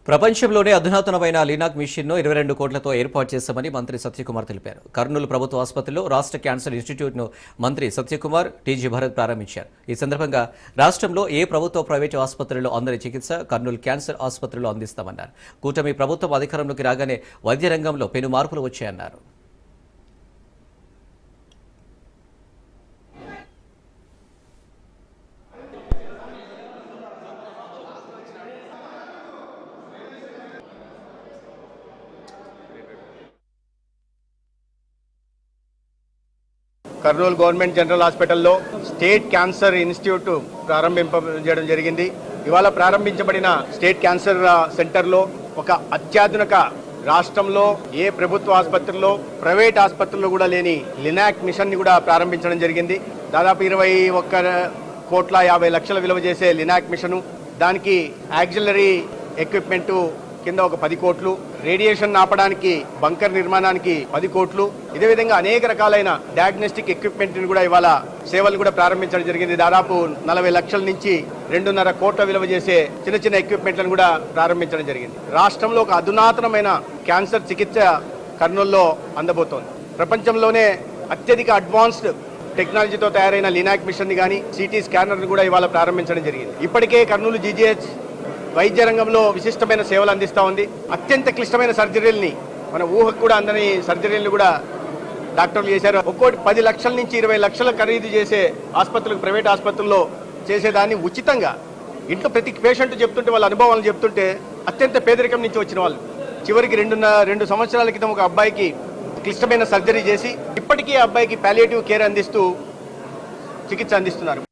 ప్రపంచంలోనే అధునాతనమైన లినాక్ మిషన్ను 22 కోట్లతో ఏర్పాటు చేశామని మంత్రి సత్యకుమార్ తెలిపారు. కర్నూలు ప్రభుత్వ ఆసుపత్రిలో రాష్ట్ర క్యాన్సర్ ఇన్స్టిట్యూట్ను మంత్రి సత్యకుమార్, టీజీ భరత్ ప్రారంభించారు. ఈ సందర్భంగా రాష్ట్రంలో ఏ ప్రభుత్వ, ప్రైవేటు ఆసుపత్రిలో అందని చికిత్స కర్నూలు క్యాన్సర్ ఆసుపత్రిలో అందిస్తామన్నారు. కూటమి ప్రభుత్వం అధికారంలోకి రాగానే వైద్య రంగంలో పెను మార్పులు వచ్చాయన్నారు. కర్నూలు గవర్నమెంట్ జనరల్ హాస్పిటల్లో స్టేట్ క్యాన్సర్ ఇన్స్టిట్యూట్ ప్రారంభించడం జరిగింది. ఇవాళ ప్రారంభించబడిన స్టేట్ క్యాన్సర్ సెంటర్లో ఒక అత్యాధునిక రాష్ట్రంలో ఏ ప్రభుత్వ ఆసుపత్రిలో, ప్రైవేట్ ఆసుపత్రుల్లో కూడా లేని లినాక్ మిషన్ని కూడా ప్రారంభించడం జరిగింది. దాదాపు 21,50,00,000 విలువ చేసే లినాక్ మిషను, దానికి యాక్సిలరీ ఎక్విప్మెంటు కింద ఒక 10 కోట్లు, రేడియేషన్ ఆపడానికి బంకర్ నిర్మాణానికి 10 కోట్లు, ఇదే విధంగా అనేక రకాలైన డయాగ్నోస్టిక్ ఎక్విప్మెంట్ కూడా ఇవాళ సేవలు కూడా ప్రారంభించడం జరిగింది. దాదాపు 40 లక్షల నుంచి 2.5 కోట్ల విలువ చేసే చిన్న చిన్న ఎక్విప్మెంట్లను కూడా ప్రారంభించడం జరిగింది. రాష్ట్రంలో ఒక అధునాతనమైన క్యాన్సర్ చికిత్స కర్నూలులో అందబోతోంది. ప్రపంచంలోనే అత్యధిక అడ్వాన్స్డ్ టెక్నాలజీతో తయారైన లినాక్ మిషన్ కానీ, సిటీ స్కానర్ను కూడా ఇవాళ ప్రారంభించడం జరిగింది. ఇప్పటికే కర్నూలు జీజీహెచ్ వైద్య రంగంలో విశిష్టమైన సేవలు అందిస్తూ ఉంది. అత్యంత క్లిష్టమైన సర్జరీల్ని, మన ఊహకు కూడా అందని సర్జరీలను కూడా డాక్టర్లు చేశారు. ఒక్కోటి 10 లక్షల నుంచి 20 లక్షల ఖరీదు చేసే ఆసుపత్రులకు, ప్రైవేట్ ఆసుపత్రుల్లో చేసేదాన్ని ఉచితంగా ఇంట్లో ప్రతి పేషెంట్ చెప్తుంటే, వాళ్ళ అనుభవాలు చెప్తుంటే అత్యంత పేదరికం నుంచి వచ్చిన వాళ్ళు చివరికి 2 సంవత్సరాల క్రితం ఒక అబ్బాయికి క్లిష్టమైన సర్జరీ చేసి ఇప్పటికీ ఆ అబ్బాయికి పాలియేటివ్ కేర్ అందిస్తూ చికిత్స అందిస్తున్నారు.